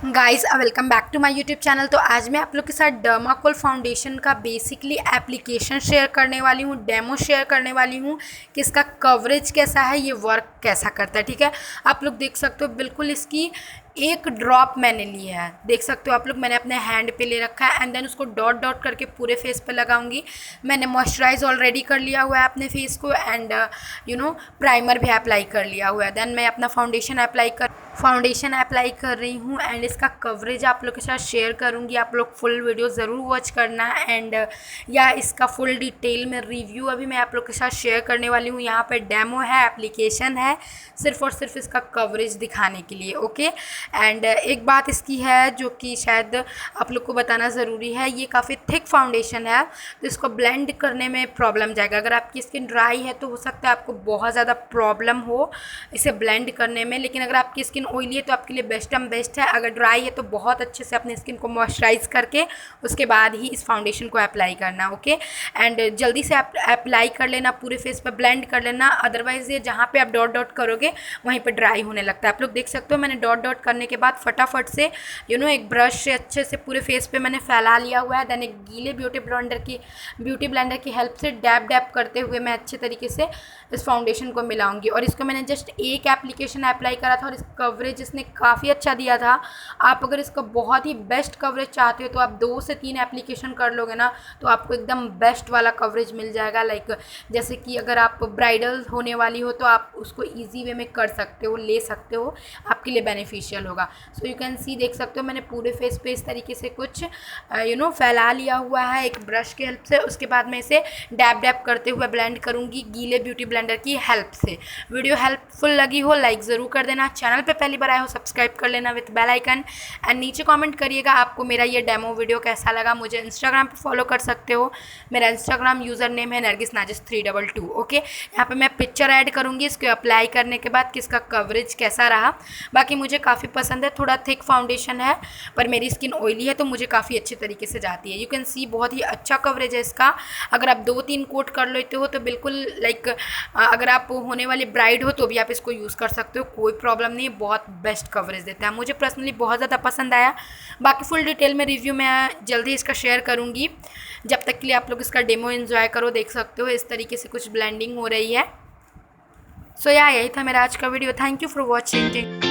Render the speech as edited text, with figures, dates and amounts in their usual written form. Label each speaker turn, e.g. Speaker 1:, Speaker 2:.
Speaker 1: Guys welcome back to my YouTube channel. तो आज मैं आप लोग के साथ डर्माकोल फाउंडेशन का बेसिकली एप्लीकेशन शेयर करने वाली हूँ, डेमो शेयर करने वाली हूँ कि इसका कवरेज कैसा है, ये वर्क कैसा करता है। ठीक है, आप लोग देख सकते हो बिल्कुल इसकी एक ड्रॉप मैंने ली है, देख सकते हो आप लोग। मैंने अपने हैंड पे ले रखा है एंड देन उसको डॉट डॉट करके पूरे फेस पे लगाऊंगी। मैंने मॉइस्चराइज ऑलरेडी कर लिया हुआ है अपने फेस को एंड प्राइमर भी अप्लाई कर लिया हुआ है। देन मैं अपना फाउंडेशन अप्लाई कर रही हूँ एंड इसका कवरेज आप लोग के साथ शेयर करूँगी। आप लोग फुल वीडियो ज़रूर वॉच करना एंड या इसका फुल डिटेल में रिव्यू अभी मैं आप लोग के साथ शेयर करने वाली हूँ। यहाँ पे डेमो है, एप्लीकेशन है, सिर्फ और सिर्फ इसका कवरेज दिखाने के लिए। ओके, एंड एक बात इसकी है जो कि शायद आप लोग को बताना ज़रूरी है, ये काफ़ी थिक फाउंडेशन है तो इसको ब्लेंड करने में प्रॉब्लम जाएगा। अगर आपकी स्किन ड्राई है तो हो सकता है आपको बहुत ज़्यादा प्रॉब्लम हो इसे ब्लेंड करने में, लेकिन अगर आपकी स्किन ऑयली है तो आपके लिए बेस्ट है। अगर ड्राई है तो बहुत अच्छे से अपनी स्किन को मॉइस्चराइज करके उसके बाद ही इस फाउंडेशन को अप्लाई करना। ओके, एंड जल्दी से आप अप्लाई कर लेना, पूरे फेस पर ब्लेंड कर लेना, अदरवाइज़ ये जहाँ पे आप डॉट डॉट करोगे वहीं पर ड्राई होने लगता है। आप लोग देख सकते हो मैंने डॉट डॉट करने के बाद फटाफट से एक ब्रश से अच्छे से पूरे फेस पे मैंने फैला लिया हुआ है। देन एक गीले ब्यूटी ब्लेंडर की हेल्प से डैब डैब करते हुए मैं अच्छे तरीके से इस फाउंडेशन को मिलाऊंगी। और इसको मैंने जस्ट एक एप्लीकेशन अप्लाई करा था और इस कवरेज इसने काफ़ी अच्छा दिया था। आप अगर इसका बहुत ही बेस्ट कवरेज चाहते हो तो आप 2 से 3 एप्लीकेशन कर लोगे ना तो आपको एकदम बेस्ट वाला कवरेज मिल जाएगा। लाइक जैसे कि अगर आप ब्राइडल होने वाली हो तो आप उसको ईजी वे में कर सकते हो, ले सकते हो, आपके लिए बेनिफिशियल होगा। सो यू कैन सी, देख सकते हो मैंने पूरे फेस पे इस तरीके से कुछ फैला लिया हुआ है एक ब्रश की हेल्प से। उसके बाद मैं इसे डैब डैब करते हुए ब्लेंड करूँगी गीले ब्यूटी ब्लेंडर की हेल्प से। वीडियो हेल्पफुल लगी हो लाइक ज़रूर कर देना, चैनल पे पहली बार आए हो सब्सक्राइब कर लेना विथ बेल आइकन एंड नीचे कमेंट करिएगा आपको मेरा ये डेमो वीडियो कैसा लगा। मुझे इंस्टाग्राम पे फॉलो कर सकते हो, मेरा इंस्टाग्राम यूज़र नेम है नरगिस नाजिश 322। ओके, यहाँ पे मैं पिक्चर ऐड करूँगी इसको अप्लाई करने के बाद कि इसका कवरेज कैसा रहा। बाकी मुझे काफ़ी पसंद है, थोड़ा थिक फाउंडेशन है पर मेरी स्किन ऑयली है तो मुझे काफ़ी अच्छे तरीके से जाती है। यू कैन सी बहुत ही अच्छा कवरेज है इसका। अगर आप 2-3 कोट कर लेते हो तो बिल्कुल लाइक अगर आप होने वाली ब्राइड हो तो भी आप इसको यूज़ कर सकते हो, कोई प्रॉब्लम नहीं है। बहुत बेस्ट कवरेज देता है, मुझे पर्सनली बहुत ज़्यादा पसंद आया। बाकी फुल डिटेल में रिव्यू मैं जल्दी इसका शेयर करूँगी। जब तक के लिए आप लोग इसका डेमो एंजॉय करो। देख सकते हो इस तरीके से कुछ ब्लेंडिंग हो रही है। सो यही था मेरा आज का video. Thank you for watching.